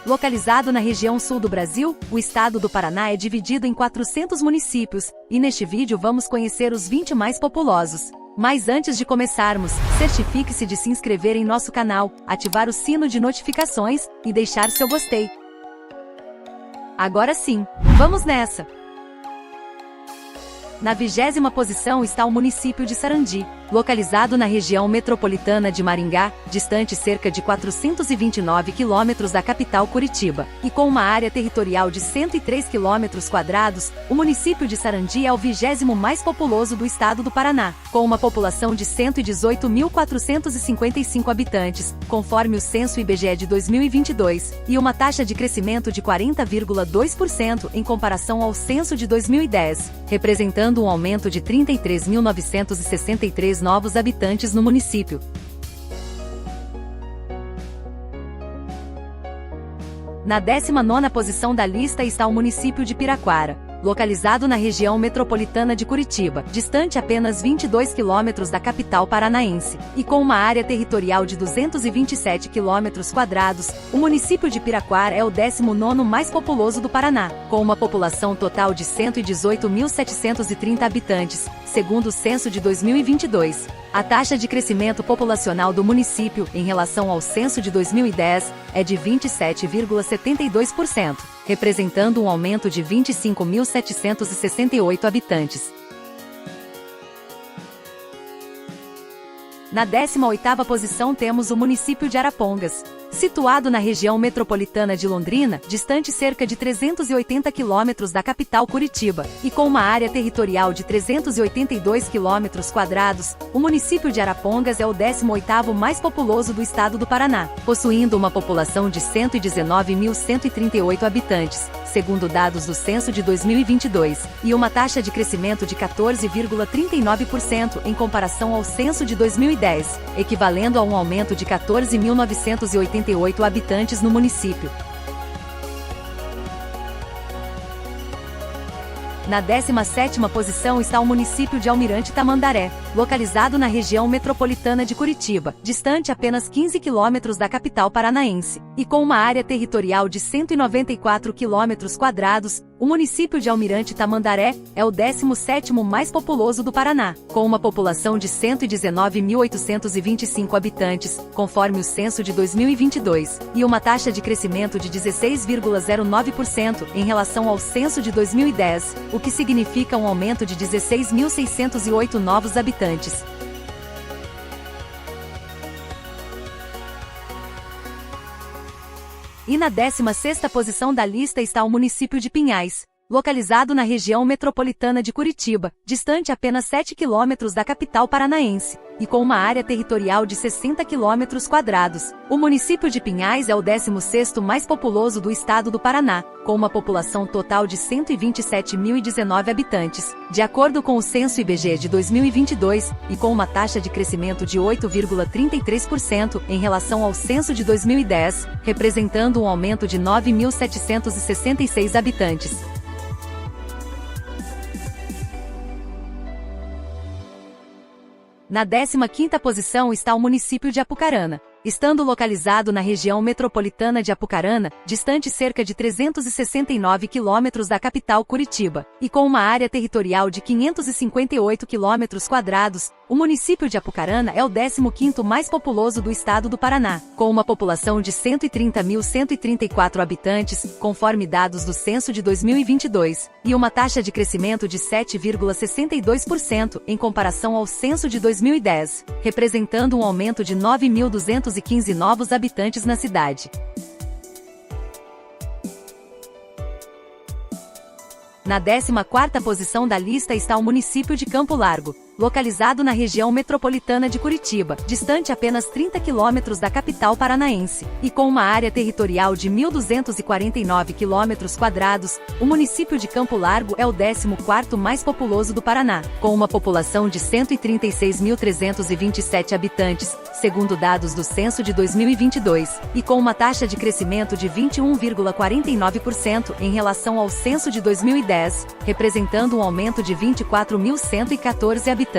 Localizado na região sul do Brasil, o estado do Paraná é dividido em 400 municípios, e neste vídeo vamos conhecer os 20 mais populosos. Mas antes de começarmos, certifique-se de se inscrever em nosso canal, ativar o sino de notificações e deixar seu gostei. Agora sim, vamos nessa! Na 20ª posição está o município de Sarandi, localizado na região metropolitana de Maringá, distante cerca de 429 quilômetros da capital Curitiba, e com uma área territorial de 103 quilômetros quadrados, o município de Sarandi é o 20º mais populoso do estado do Paraná, com uma população de 118.455 habitantes, conforme o censo IBGE de 2022, e uma taxa de crescimento de 40,2% em comparação ao censo de 2010, representando um aumento de 33.963 novos habitantes no município. Na 19ª posição da lista está o município de Piraquara, localizado na região metropolitana de Curitiba, distante apenas 22 quilômetros da capital paranaense, e com uma área territorial de 227 quilômetros quadrados, o município de Piraquara é o 19º mais populoso do Paraná, com uma população total de 118.730 habitantes, segundo o censo de 2022. A taxa de crescimento populacional do município, em relação ao censo de 2010, é de 27,72%, representando um aumento de 25.768 habitantes. Na 18ª posição temos o município de Arapongas, situado na região metropolitana de Londrina, distante cerca de 380 quilômetros da capital Curitiba, e com uma área territorial de 382 quilômetros quadrados, o município de Arapongas é o 18º mais populoso do estado do Paraná, possuindo uma população de 119.138 habitantes, segundo dados do censo de 2022, e uma taxa de crescimento de 14,39% em comparação ao censo de 2010, equivalendo a um aumento de 14.988 habitantes no município. Na 17ª posição está o município de Almirante Tamandaré, localizado na região metropolitana de Curitiba, distante apenas 15 quilômetros da capital paranaense, e com uma área territorial de 194 quilômetros quadrados, o município de Almirante Tamandaré é o 17º mais populoso do Paraná, com uma população de 119.825 habitantes, conforme o censo de 2022, e uma taxa de crescimento de 16,09% em relação ao censo de 2010, o que significa um aumento de 16.608 novos habitantes. E na 16ª posição da lista está o município de Pinhais, localizado na região metropolitana de Curitiba, distante apenas 7 quilômetros da capital paranaense, e com uma área territorial de 60 quilômetros quadrados. O município de Pinhais é o 16º mais populoso do estado do Paraná, com uma população total de 127.019 habitantes, de acordo com o censo IBGE de 2022, e com uma taxa de crescimento de 8,33% em relação ao censo de 2010, representando um aumento de 9.766 habitantes. Na 15ª posição está o município de Apucarana, estando localizado na região metropolitana de Apucarana, distante cerca de 369 quilômetros da capital Curitiba, e com uma área territorial de 558 quilômetros quadrados, o município de Apucarana é o 15º mais populoso do estado do Paraná, com uma população de 130.134 habitantes, conforme dados do censo de 2022, e uma taxa de crescimento de 7,62% em comparação ao censo de 2010, representando um aumento de 9.215 novos habitantes na cidade. Na 14ª posição da lista está o município de Campo Largo, localizado na região metropolitana de Curitiba, distante apenas 30 quilômetros da capital paranaense, e com uma área territorial de 1.249 quilômetros quadrados, o município de Campo Largo é o 14º mais populoso do Paraná, com uma população de 136.327 habitantes, segundo dados do censo de 2022, e com uma taxa de crescimento de 21,49% em relação ao censo de 2010, representando um aumento de 24.114 habitantes.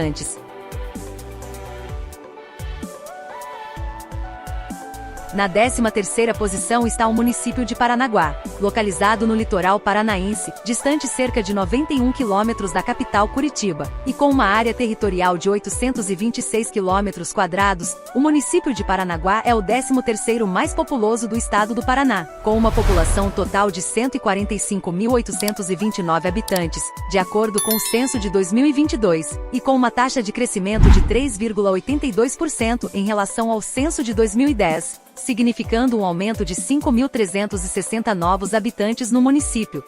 Na 13ª posição está o município de Paranaguá, localizado no litoral paranaense, distante cerca de 91 quilômetros da capital Curitiba, e com uma área territorial de 826 quilômetros quadrados, o município de Paranaguá é o 13º mais populoso do estado do Paraná, com uma população total de 145.829 habitantes, de acordo com o censo de 2022, e com uma taxa de crescimento de 3,82% em relação ao censo de 2010. Significando um aumento de 5.360 novos habitantes no município.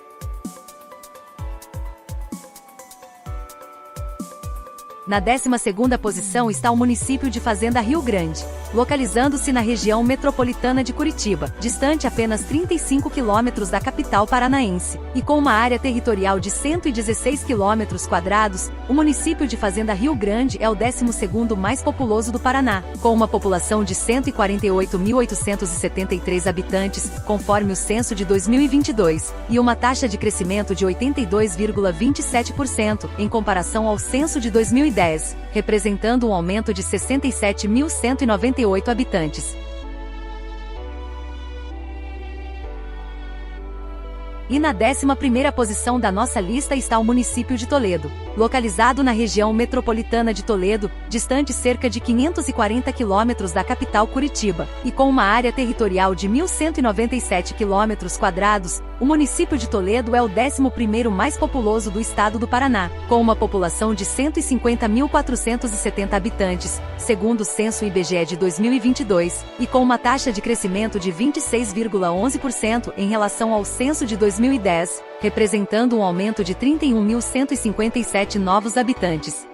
Na 12ª posição está o município de Fazenda Rio Grande, localizando-se na região metropolitana de Curitiba, distante apenas 35 quilômetros da capital paranaense, e com uma área territorial de 116 quilômetros quadrados, o município de Fazenda Rio Grande é o 12º mais populoso do Paraná, com uma população de 148.873 habitantes, conforme o censo de 2022, e uma taxa de crescimento de 82,27% em comparação ao censo de 2010, representando um aumento de 67.198 habitantes. E na 11ª posição da nossa lista está o município de Toledo, localizado na região metropolitana de Toledo, distante cerca de 540 quilômetros da capital Curitiba, e com uma área territorial de 1.197 quilômetros quadrados, o município de Toledo é o 11º mais populoso do estado do Paraná, com uma população de 150.470 habitantes, segundo o censo IBGE de 2022, e com uma taxa de crescimento de 26,11% em relação ao censo de 2010, representando um aumento de 31.157 novos habitantes.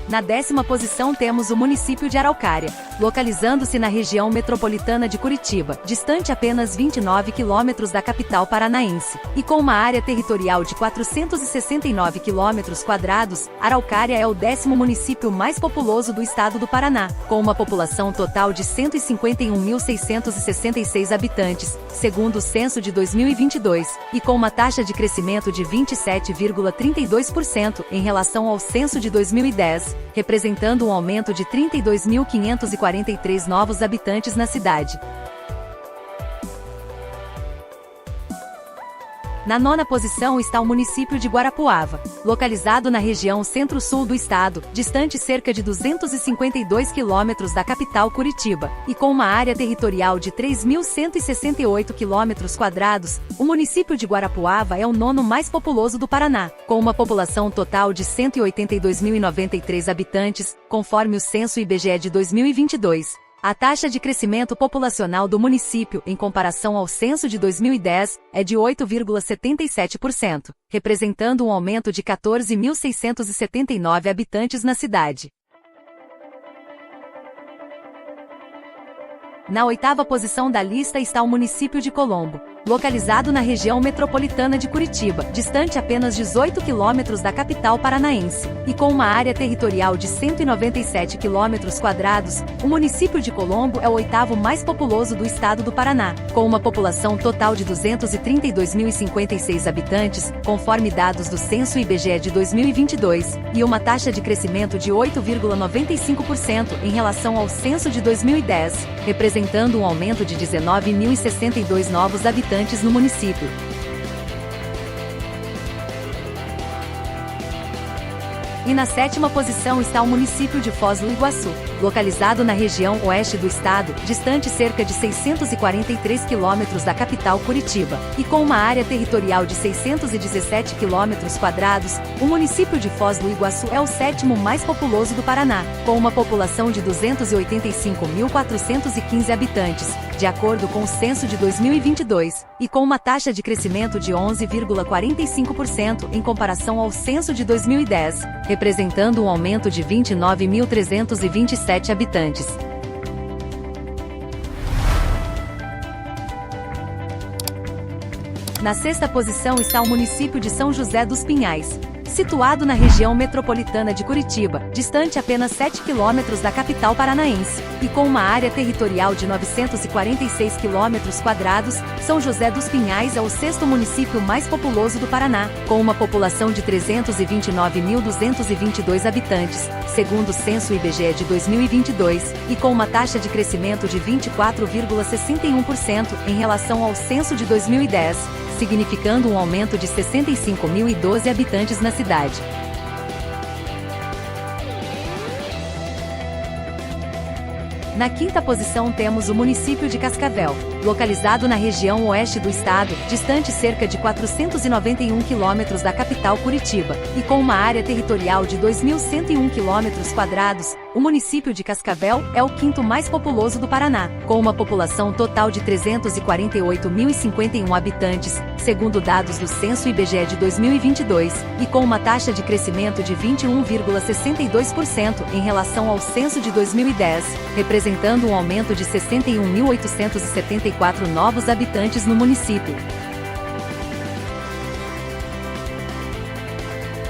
Na 10ª posição temos o município de Araucária, localizando-se na região metropolitana de Curitiba, distante apenas 29 quilômetros da capital paranaense, e com uma área territorial de 469 quilômetros quadrados, Araucária é o 10º município mais populoso do estado do Paraná, com uma população total de 151.666 habitantes, segundo o censo de 2022, e com uma taxa de crescimento de 27,32% em relação ao censo de 2010, representando um aumento de 32.543 novos habitantes na cidade. Na 9ª posição está o município de Guarapuava, localizado na região centro-sul do estado, distante cerca de 252 quilômetros da capital Curitiba, e com uma área territorial de 3.168 quilômetros quadrados, o município de Guarapuava é o 9º mais populoso do Paraná, com uma população total de 182.093 habitantes, conforme o censo IBGE de 2022. A taxa de crescimento populacional do município, em comparação ao censo de 2010, é de 8,77%, representando um aumento de 14.679 habitantes na cidade. Na 8ª posição da lista está o município de Colombo, localizado na região metropolitana de Curitiba, distante apenas 18 quilômetros da capital paranaense, e com uma área territorial de 197 quilômetros quadrados, o município de Colombo é o 8º mais populoso do estado do Paraná, com uma população total de 232.056 habitantes, conforme dados do censo IBGE de 2022, e uma taxa de crescimento de 8,95% em relação ao censo de 2010, representando um aumento de 19.062 novos habitantes no município. E na 7ª posição está o município de Foz do Iguaçu, localizado na região oeste do estado, distante cerca de 643 quilômetros da capital Curitiba, e com uma área territorial de 617 quilômetros quadrados, o município de Foz do Iguaçu é o 7º mais populoso do Paraná, com uma população de 285.415 habitantes, de acordo com o censo de 2022, e com uma taxa de crescimento de 11,45% em comparação ao censo de 2010, representando um aumento de 29.327 habitantes. Na 6ª posição está o município de São José dos Pinhais, situado na região metropolitana de Curitiba, distante apenas 7 quilômetros da capital paranaense, e com uma área territorial de 946 quilômetros quadrados, São José dos Pinhais é o sexto município mais populoso do Paraná, com uma população de 329.222 habitantes, segundo o censo IBGE de 2022, e com uma taxa de crescimento de 24,61% em relação ao censo de 2010, significando um aumento de 65.012 habitantes na cidade. Na quinta posição temos o município de Cascavel, localizado na região oeste do estado, distante cerca de 491 quilômetros da capital Curitiba, e com uma área territorial de 2.101 quilômetros quadrados, o município de Cascavel é o quinto mais populoso do Paraná, com uma população total de 348.051 habitantes, segundo dados do censo IBGE de 2022, e com uma taxa de crescimento de 21,62% em relação ao censo de 2010, representando um aumento de 61.874 novos habitantes no município.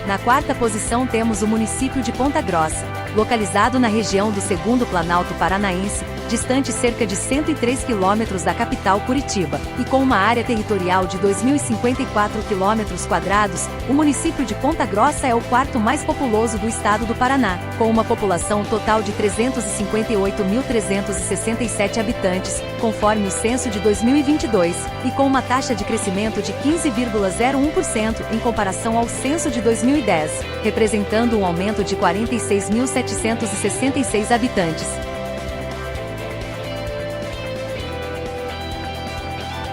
Na quarta posição temos o município de Ponta Grossa, localizado na região do Segundo Planalto Paranaense, distante cerca de 103 quilômetros da capital Curitiba, e com uma área territorial de 2.054 quilômetros quadrados, o município de Ponta Grossa é o quarto mais populoso do estado do Paraná, com uma população total de 358.367 habitantes, conforme o censo de 2022, e com uma taxa de crescimento de 15,01% em comparação ao censo de 2010, representando um aumento de 46.766 habitantes.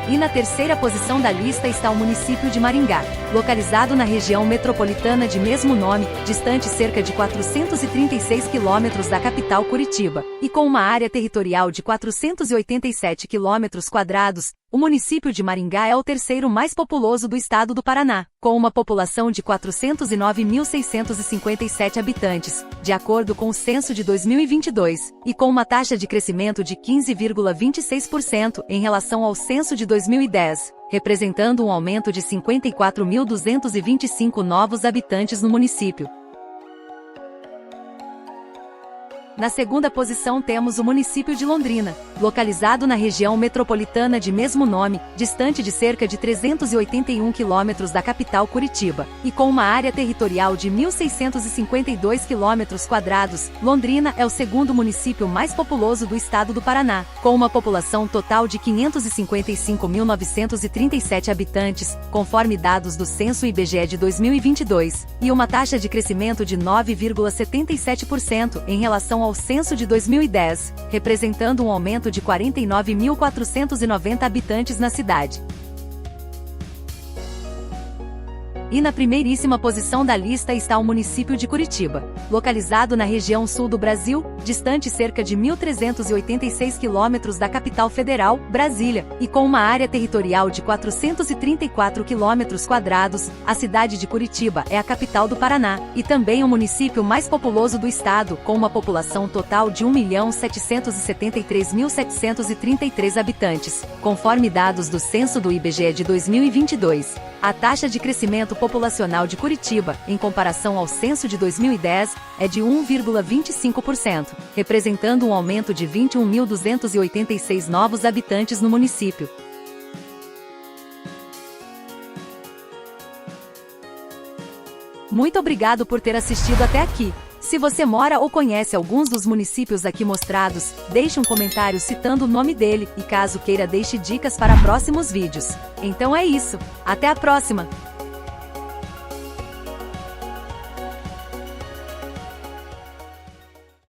E na terceira posição da lista está o município de Maringá, localizado na região metropolitana de mesmo nome, distante cerca de 436 quilômetros da capital Curitiba, e com uma área territorial de 487 quilômetros quadrados, o município de Maringá é o terceiro mais populoso do estado do Paraná, com uma população de 409.657 habitantes, de acordo com o censo de 2022, e com uma taxa de crescimento de 15,26% em relação ao censo de 2010, representando um aumento de 54.225 novos habitantes no município. Na segunda posição temos o município de Londrina, localizado na região metropolitana de mesmo nome, distante de cerca de 381 quilômetros da capital Curitiba, e com uma área territorial de 1.652 quilômetros quadrados, Londrina é o segundo município mais populoso do estado do Paraná, com uma população total de 555.937 habitantes, conforme dados do censo IBGE de 2022, e uma taxa de crescimento de 9,77% em relação ao censo de 2010, representando um aumento de 49.490 habitantes na cidade. E na primeiríssima posição da lista está o município de Curitiba, localizado na região sul do Brasil, distante cerca de 1.386 quilômetros da capital federal, Brasília, e com uma área territorial de 434 quilômetros quadrados, a cidade de Curitiba é a capital do Paraná, e também o município mais populoso do estado, com uma população total de 1.773.733 habitantes, conforme dados do censo do IBGE de 2022. A taxa de crescimento populacional de Curitiba, em comparação ao censo de 2010, é de 1,25%, representando um aumento de 21.286 novos habitantes no município. Muito obrigado por ter assistido até aqui. Se você mora ou conhece alguns dos municípios aqui mostrados, deixe um comentário citando o nome dele, e caso queira deixe dicas para próximos vídeos. Então é isso, até a próxima!